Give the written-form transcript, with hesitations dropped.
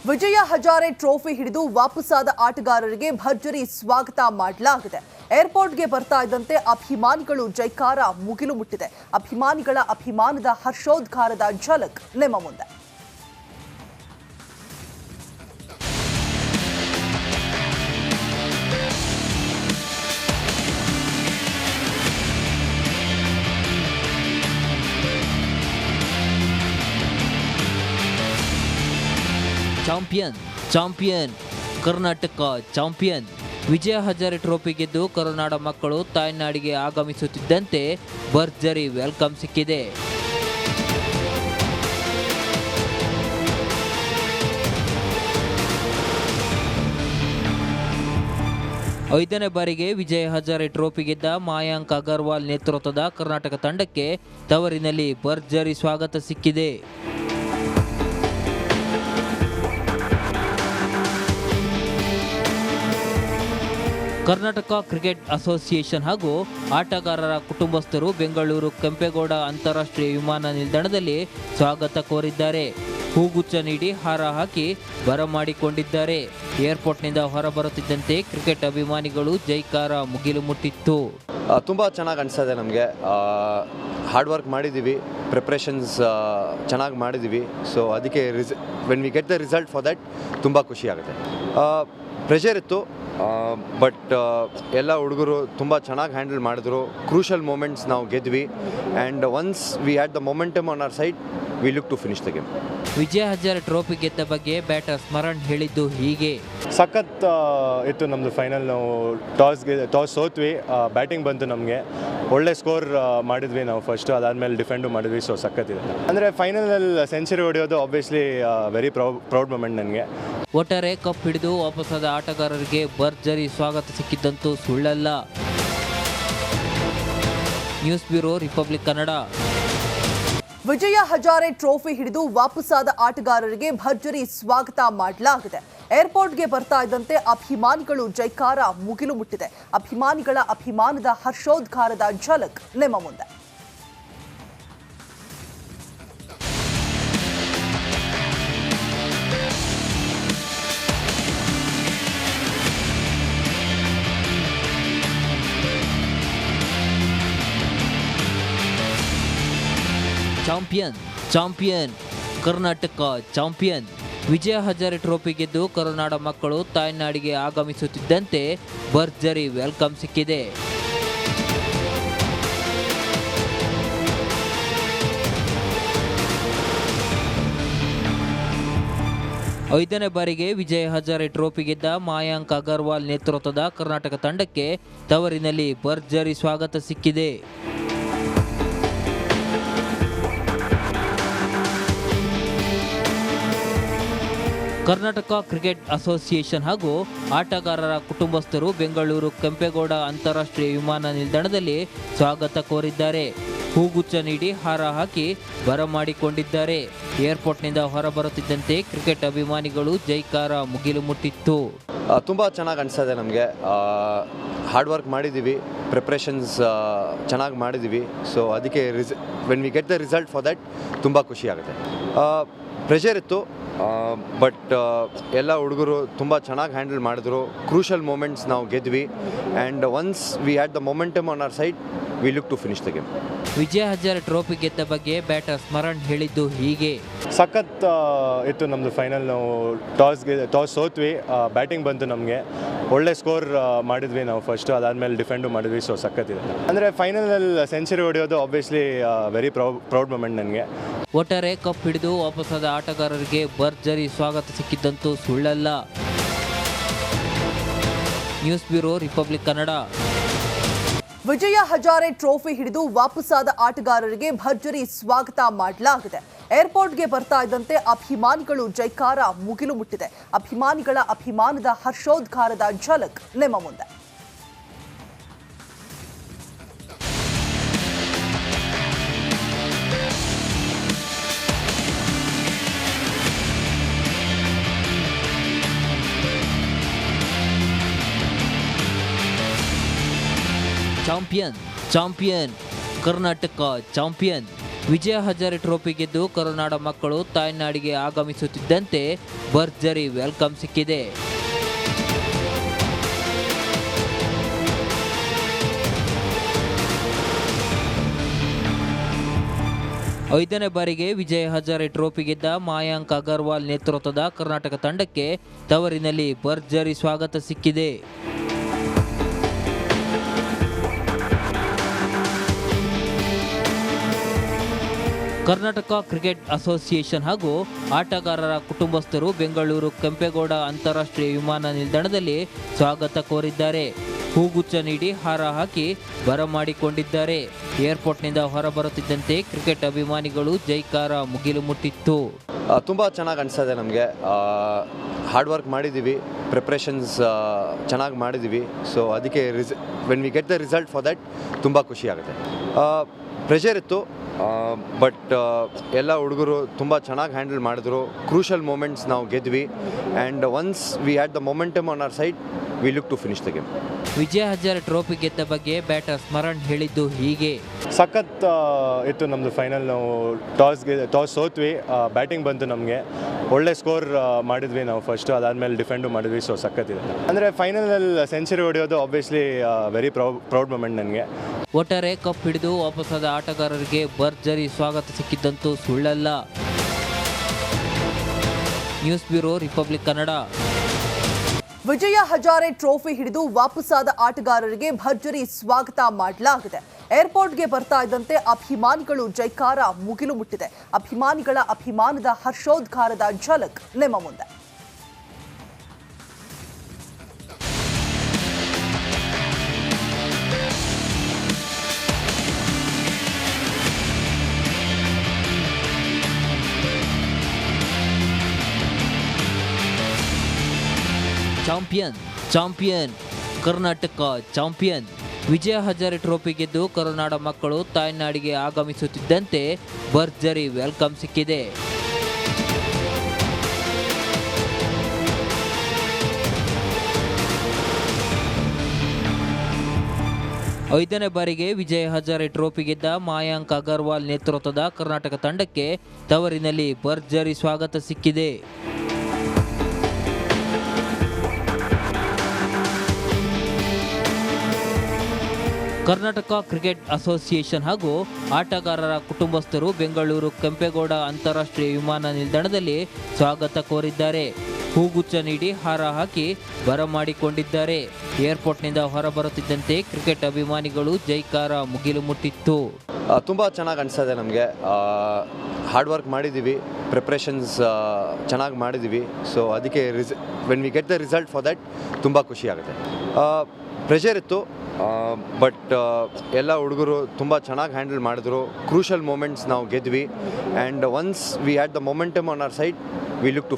ವಿಜಯ Hazare trophy ಹಿಡಿದು ವಾಪಸ್ಸಾದ ಆಟಗಾರರಿಗೆ ಭರ್ಜರಿ ಸ್ವಾಗತ ಮಾಡಲಾಗಿದೆ. ಏರ್ಪೋರ್ಟ್ಗೆ ಬರ್ತಾ ಇದ್ದಂತೆ ಅಭಿಮಾನಿಗಳು ಜೈಕಾರ ಮುಗಿಲು ಮುಟ್ಟಿದೆ. ಅಭಿಮಾನಿಗಳ ಅಭಿಮಾನದ ಹರ್ಷೋದ್ಗಾರದ ಝಲಕ್ ನಿಮ್ಮ ಮುಂದೆ. Champion Karnataka champion. Vijay Hazare trophy ಗೆದ್ದು ಕರುನಾಡ ಮಕ್ಕಳು ತಾಯ್ನಾಡಿಗೆ ಆಗಮಿಸುತ್ತಿದ್ದಂತೆ ಭರ್ಜರಿ ವೆಲ್ಕಮ್ ಸಿಕ್ಕಿದೆ. ಐದನೇ ಬಾರಿಗೆ ವಿಜಯ ಹಜಾರೆ ಟ್ರೋಫಿ ಗೆದ್ದ ಮಾಯಾಂಕ್ ಅಗರ್ವಾಲ್ ನೇತೃತ್ವದ ಕರ್ನಾಟಕ ತಂಡಕ್ಕೆ ತವರಿನಲ್ಲಿ ಭರ್ಜರಿ ಸ್ವಾಗತ ಸಿಕ್ಕಿದೆ. ಕರ್ನಾಟಕ ಕ್ರಿಕೆಟ್ ಅಸೋಸಿಯೇಷನ್ ಹಾಗೂ ಆಟಗಾರರ ಕುಟುಂಬಸ್ಥರು ಬೆಂಗಳೂರು ಕೆಂಪೇಗೌಡ ಅಂತಾರಾಷ್ಟ್ರೀಯ ವಿಮಾನ ನಿಲ್ದಾಣದಲ್ಲಿ ಸ್ವಾಗತ ಕೋರಿದ್ದಾರೆ. ಹೂಗುಚ್ಛ ನೀಡಿ ಹಾರ ಹಾಕಿ ಬರಮಾಡಿಕೊಂಡಿದ್ದಾರೆ. ಏರ್ಪೋರ್ಟ್ನಿಂದ ಹೊರಬರುತ್ತಿದ್ದಂತೆ ಕ್ರಿಕೆಟ್ ಅಭಿಮಾನಿಗಳು ಜೈಕಾರ ಮುಗಿಲು ಮುಟ್ಟಿತ್ತು. ತುಂಬ ಚೆನ್ನಾಗಿ ಅನಿಸ್ತದೆ. ನಮಗೆ ಹಾರ್ಡ್ ವರ್ಕ್ ಮಾಡಿದ್ದೀವಿ, ಪ್ರಿಪ್ರೇಷನ್ಸ್ ಚೆನ್ನಾಗಿ ಮಾಡಿದ್ದೀವಿ. ಸೊ ಅದಕ್ಕೆ when we get the result for that ತುಂಬ ಖುಷಿ ಆಗುತ್ತೆ. ಪ್ರೆಷರ್ ಇತ್ತು, ಬಟ್ ಎಲ್ಲ ಹುಡುಗರು ತುಂಬ ಚೆನ್ನಾಗಿ ಹ್ಯಾಂಡಲ್ ಮಾಡಿದ್ರು. ಕ್ರೂಷಲ್ ಮೂಮೆಂಟ್ಸ್ ನಾವು ಗೆದ್ವಿ. And once we had the momentum on our side, we look to finish the game. Vijay Hazare trophy ಗೆದ್ದ ಬಗ್ಗೆ ಬ್ಯಾಟರ್ ಸ್ಮರಣ್ ಹೇಳಿದ್ದು ಹೀಗೆ. ಸಖತ್ ಇತ್ತು ನಮ್ಮದು ಫೈನಲ್. ನಾವು ಟಾಸ್ ಸೋತ್ವಿ, ಬ್ಯಾಟಿಂಗ್ ಬಂತು ನಮಗೆ. ಒಳ್ಳೆ ಸ್ಕೋರ್ ಮಾಡಿದ್ವಿ ನಾವು ಫಸ್ಟು, ಅದಾದಮೇಲೆ ಡಿಫೆಂಡು ಮಾಡಿದ್ವಿ. ಸೊ ಸಖತ್ತಿದೆ. ಅಂದರೆ ಫೈನಲಲ್ಲಿ ಸೆಂಚುರಿ ಹೊಡೆಯೋದು ಆಬ್ವಿಯಸ್ಲಿ ವೆರಿ ಪ್ರೌಡ್ ಮೂಮೆಂಟ್ ನನಗೆ. ಒಟ್ಟಾರೆ ಕಪ್ ಹಿಡಿದು ವಾಪಸ್ಸಾದ ಆಟಗಾರರಿಗೆ ಭರ್ಜರಿ ಸ್ವಾಗತ ಸಿಕ್ಕಿದ್ದಂತೂ ಸುಳ್ಳಲ್ಲ. News bureau, Republic Kannada. Vijay Hazare trophy ಹಿಡಿದು ವಾಪಸ್ಸಾದ ಆಟಗಾರರಿಗೆ ಭರ್ಜರಿ ಸ್ವಾಗತ ಮಾಡಲಾಗಿದೆ. ಏರ್ಪೋರ್ಟ್ಗೆ ಬರ್ತಾ ಇದ್ದಂತೆ ಅಭಿಮಾನಿಗಳು ಜೈಕಾರ ಮುಗಿಲು ಮುಟ್ಟಿದೆ. ಅಭಿಮಾನಿಗಳ ಅಭಿಮಾನದ ಹರ್ಷೋದ್ಗಾರದ ಝಲಕ್ ನಿಮ್ಮ ಮುಂದೆ. Champion Karnataka champion. Vijay Hazare trophy ಗೆದ್ದು ಕರುನಾಡ ಮಕ್ಕಳು ತಾಯ್ನಾಡಿಗೆ ಆಗಮಿಸುತ್ತಿದ್ದಂತೆ ಭರ್ಜರಿ ವೆಲ್ಕಮ್ ಸಿಕ್ಕಿದೆ. ಐದನೇ ಬಾರಿಗೆ ವಿಜಯ ಹಜಾರೆ ಟ್ರೋಫಿ ಗೆದ್ದ ಮಾಯಾಂಕ್ ಅಗರ್ವಾಲ್ ನೇತೃತ್ವದ ಕರ್ನಾಟಕ ತಂಡಕ್ಕೆ ತವರಿನಲ್ಲಿ ಭರ್ಜರಿ ಸ್ವಾಗತ ಸಿಕ್ಕಿದೆ. ಕರ್ನಾಟಕ ಕ್ರಿಕೆಟ್ ಅಸೋಸಿಯೇಷನ್ ಹಾಗೂ ಆಟಗಾರರ ಕುಟುಂಬಸ್ಥರು ಬೆಂಗಳೂರು ಕೆಂಪೇಗೌಡ ಅಂತಾರಾಷ್ಟ್ರೀಯ ವಿಮಾನ ನಿಲ್ದಾಣದಲ್ಲಿ ಸ್ವಾಗತ ಕೋರಿದ್ದಾರೆ. ಹೂಗುಚ್ಛ ನೀಡಿ ಹಾರ ಹಾಕಿ ಬರಮಾಡಿಕೊಂಡಿದ್ದಾರೆ. ಏರ್ಪೋರ್ಟ್ನಿಂದ ಹೊರಬರುತ್ತಿದ್ದಂತೆ ಕ್ರಿಕೆಟ್ ಅಭಿಮಾನಿಗಳು ಜೈಕಾರ ಮುಗಿಲು ಮುಟ್ಟಿತ್ತು. ತುಂಬ ಚೆನ್ನಾಗಿ ಅನಿಸ್ತದೆ. ನಮಗೆ ಹಾರ್ಡ್ ವರ್ಕ್ ಮಾಡಿದ್ದೀವಿ, ಪ್ರಿಪ್ರೇಷನ್ಸ್ ಚೆನ್ನಾಗಿ ಮಾಡಿದ್ದೀವಿ. ಸೊ ಅದಕ್ಕೆ when we get the result for that ತುಂಬ ಖುಷಿ ಆಗುತ್ತೆ. ಪ್ರೆಷರ್ ಇತ್ತು, ಬಟ್ ಎಲ್ಲ ಹುಡುಗರು ತುಂಬ ಚೆನ್ನಾಗಿ ಹ್ಯಾಂಡಲ್ ಮಾಡಿದ್ರು. ಕ್ರೂಷಲ್ ಮೂಮೆಂಟ್ಸ್ ನಾವು ಗೆದ್ವಿ. And once we had the momentum on our side, we look to finish the game. Vijay Hazare trophy ಗೆದ್ದ ಬಗ್ಗೆ ಬ್ಯಾಟರ್ ಸ್ಮರಣ್ ಹೇಳಿದ್ದು ಹೀಗೆ. ಸಖತ್ ಇತ್ತು ನಮ್ಮದು ಫೈನಲ್. ನಾವು ಟಾಸ್ ಸೋತ್ವಿ, ಬ್ಯಾಟಿಂಗ್ ಬಂತು ನಮಗೆ. ಒಳ್ಳೆ ಸ್ಕೋರ್ ಮಾಡಿದ್ವಿ ನಾವು ಫಸ್ಟು, ಅದಾದಮೇಲೆ ಡಿಫೆಂಡು ಮಾಡಿದ್ವಿ. ಸೊ ಸಖತ್ತಿದೆ. ಅಂದರೆ ಫೈನಲಲ್ಲಿ ಸೆಂಚುರಿ ಹೊಡೆಯೋದು ಆಬ್ವಿಯಸ್ಲಿ ವೆರಿ ಪ್ರೌಡ್ ಮೂಮೆಂಟ್ ನನಗೆ. ಒಟ್ಟಾರೆ ಕಪ್ ಹಿಡಿದು ವಾಪಸ್ಸಾದ ಆಟಗಾರರಿಗೆ ಭರ್ಜರಿ ಸ್ವಾಗತ ಸಿಕ್ಕಿದ್ದಂತೂ ಸುಳ್ಳಲ್ಲ. News bureau, Republic Kannada. Vijay Hazare trophy ಹಿಡಿದು ವಾಪಸ್ಸಾದ ಆಟಗಾರರಿಗೆ ಭರ್ಜರಿ ಸ್ವಾಗತ ಮಾಡಲಾಗಿದೆ. ಏರ್ಪೋರ್ಟ್ಗೆ ಬರ್ತಾ ಇದ್ದಂತೆ ಅಭಿಮಾನಿಗಳು ಜೈಕಾರ ಮುಗಿಲು ಮುಟ್ಟಿದೆ. ಅಭಿಮಾನಿಗಳ ಅಭಿಮಾನದ ಹರ್ಷೋದ್ಗಾರದ ಝಲಕ್ ನಿಮ್ಮ ಮುಂದೆ. Champion Karnataka champion. Vijay Hazare trophy ಗೆದ್ದು ಕರುನಾಡ ಮಕ್ಕಳು ತಾಯ್ನಾಡಿಗೆ ಆಗಮಿಸುತ್ತಿದ್ದಂತೆ ಭರ್ಜರಿ ವೆಲ್ಕಮ್ ಸಿಕ್ಕಿದೆ. ಐದನೇ ಬಾರಿಗೆ ವಿಜಯ ಹಜಾರೆ ಟ್ರೋಫಿ ಗೆದ್ದ ಮಾಯಾಂಕ್ ಅಗರ್ವಾಲ್ ನೇತೃತ್ವದ ಕರ್ನಾಟಕ ತಂಡಕ್ಕೆ ತವರಿನಲ್ಲಿ ಭರ್ಜರಿ ಸ್ವಾಗತ ಸಿಕ್ಕಿದೆ. ಕರ್ನಾಟಕ ಕ್ರಿಕೆಟ್ ಅಸೋಸಿಯೇಷನ್ ಹಾಗೂ ಆಟಗಾರರ ಕುಟುಂಬಸ್ಥರು ಬೆಂಗಳೂರು ಕೆಂಪೇಗೌಡ ಅಂತಾರಾಷ್ಟ್ರೀಯ ವಿಮಾನ ನಿಲ್ದಾಣದಲ್ಲಿ ಸ್ವಾಗತ ಕೋರಿದ್ದಾರೆ. ಹೂಗುಚ್ಛ ನೀಡಿ ಹಾರ ಹಾಕಿ ಬರಮಾಡಿಕೊಂಡಿದ್ದಾರೆ. ಏರ್ಪೋರ್ಟ್ನಿಂದ ಹೊರಬರುತ್ತಿದ್ದಂತೆ ಕ್ರಿಕೆಟ್ ಅಭಿಮಾನಿಗಳು ಜೈಕಾರ ಮುಗಿಲು ಮುಟ್ಟಿತ್ತು. ತುಂಬ ಚೆನ್ನಾಗಿ ಅನಿಸ್ತದೆ ನಮಗೆ. ಹಾರ್ಡ್ ವರ್ಕ್ ಮಾಡಿದ್ದೀವಿ, ಪ್ರಿಪ್ರೇಷನ್ಸ್ ಚೆನ್ನಾಗಿ ಮಾಡಿದ್ದೀವಿ. ಸೊ ಅದಕ್ಕೆ when we get the result for that ತುಂಬ ಖುಷಿ ಆಗುತ್ತೆ. ಪ್ರೆಷರ್ ಇತ್ತು, ಬಟ್ ಎಲ್ಲ ಹುಡುಗರು ತುಂಬ ಚೆನ್ನಾಗಿ ಹ್ಯಾಂಡಲ್ ಮಾಡಿದ್ರು. ಕ್ರೂಷಲ್ ಮೂಮೆಂಟ್ಸ್ ನಾವು ಗೆದ್ವಿ, and once we had the momentum on our side, we look to finish the game. Vijay Hazare trophy ಗೆದ್ದ ಬಗ್ಗೆ ಬ್ಯಾಟರ್ ಸ್ಮರಣ್ ಹೇಳಿದ್ದು ಹೀಗೆ. ಸಖತ್ ಇತ್ತು ನಮ್ಮದು ಫೈನಲ್. ನಾವು ಟಾಸ್ ಸೋತ್ವಿ, ಬ್ಯಾಟಿಂಗ್ ಬಂತು ನಮಗೆ. ಒಳ್ಳೆ ಸ್ಕೋರ್ ಮಾಡಿದ್ವಿ ನಾವು ಫಸ್ಟು, ಅದಾದಮೇಲೆ ಡಿಫೆಂಡು ಮಾಡಿದ್ವಿ. ಸೊ ಸಖತ್ತಿದೆ. ಅಂದರೆ ಫೈನಲಲ್ಲಿ ಸೆಂಚುರಿ ಹೊಡೆಯೋದು ಆಬ್ವಿಯಸ್ಲಿ ವೆರಿ ಪ್ರೌಡ್ ಮೂಮೆಂಟ್ ನನಗೆ. ಒಟ್ಟಾರೆ ಕಪ್ ಹಿಡಿದು ವಾಪಸ್ಸಾದ ಆಟಗಾರರಿಗೆ ಭರ್ಜರಿ ಸ್ವಾಗತ ಸಿಕ್ಕಿದ್ದಂತೂ ಸುಳ್ಳಲ್ಲ. News bureau, Republic Kannada. Vijay Hazare trophy ಹಿಡಿದು ವಾಪಸ್ಸಾದ ಆಟಗಾರರಿಗೆ ಭರ್ಜರಿ ಸ್ವಾಗತ ಮಾಡಲಾಗಿದೆ. ಏರ್ಪೋರ್ಟ್ಗೆ ಬರ್ತಾ ಇದ್ದಂತೆ ಅಭಿಮಾನಿಗಳು ಜೈಕಾರ ಮುಗಿಲು ಮುಟ್ಟಿದೆ. ಅಭಿಮಾನಿಗಳ ಅಭಿಮಾನದ ಹರ್ಷೋದ್ಗಾರದ ಝಲಕ್ ನಿಮ್ಮ ಮುಂದೆ. Champion Karnataka champion. Vijay Hazare trophy ಗೆದ್ದು ಕರುನಾಡ ಮಕ್ಕಳು ತಾಯ್ನಾಡಿಗೆ ಆಗಮಿಸುತ್ತಿದ್ದಂತೆ ಭರ್ಜರಿ ವೆಲ್ಕಮ್ ಸಿಕ್ಕಿದೆ. ಐದನೇ ಬಾರಿಗೆ ವಿಜಯ ಹಜಾರೆ ಟ್ರೋಫಿ ಗೆದ್ದ ಮಾಯಾಂಕ್ ಅಗರ್ವಾಲ್ ನೇತೃತ್ವದ ಕರ್ನಾಟಕ ತಂಡಕ್ಕೆ ತವರಿನಲ್ಲಿ ಭರ್ಜರಿ ಸ್ವಾಗತ ಸಿಕ್ಕಿದೆ. ಕರ್ನಾಟಕ ಕ್ರಿಕೆಟ್ ಅಸೋಸಿಯೇಷನ್ ಹಾಗೂ ಆಟಗಾರರ ಕುಟುಂಬಸ್ಥರು ಬೆಂಗಳೂರು ಕೆಂಪೇಗೌಡ ಅಂತಾರಾಷ್ಟ್ರೀಯ ವಿಮಾನ ನಿಲ್ದಾಣದಲ್ಲಿ ಸ್ವಾಗತ ಕೋರಿದ್ದಾರೆ. ಹೂಗುಚ್ಛ ನೀಡಿ ಹಾರ ಹಾಕಿ ಬರಮಾಡಿಕೊಂಡಿದ್ದಾರೆ. ಏರ್ಪೋರ್ಟ್ನಿಂದ ಹೊರಬರುತ್ತಿದ್ದಂತೆ ಕ್ರಿಕೆಟ್ ಅಭಿಮಾನಿಗಳು ಜೈಕಾರ ಮುಗಿಲು ಮುಟ್ಟಿತ್ತು. ತುಂಬ ಚೆನ್ನಾಗಿ ಅನಿಸ್ತದೆ ನಮಗೆ. ಹಾರ್ಡ್ ವರ್ಕ್ ಮಾಡಿದ್ದೀವಿ, ಪ್ರಿಪ್ರೇಷನ್ಸ್ ಚೆನ್ನಾಗಿ ಮಾಡಿದ್ದೀವಿ. ಸೊ ಅದಕ್ಕೆ when we get the result for that ತುಂಬ ಖುಷಿ ಆಗುತ್ತೆ. ಪ್ರೆಷರ್ ಇತ್ತು, ಬಟ್ ಎಲ್ಲ ಹುಡುಗರು ತುಂಬ ಚೆನ್ನಾಗಿ ಹ್ಯಾಂಡಲ್ ಮಾಡಿದ್ರು. ಕ್ರೂಷಲ್ ಮೂಮೆಂಟ್ಸ್ ನಾವು ಗೆದ್ವಿ, and once we had the momentum on our side, we look to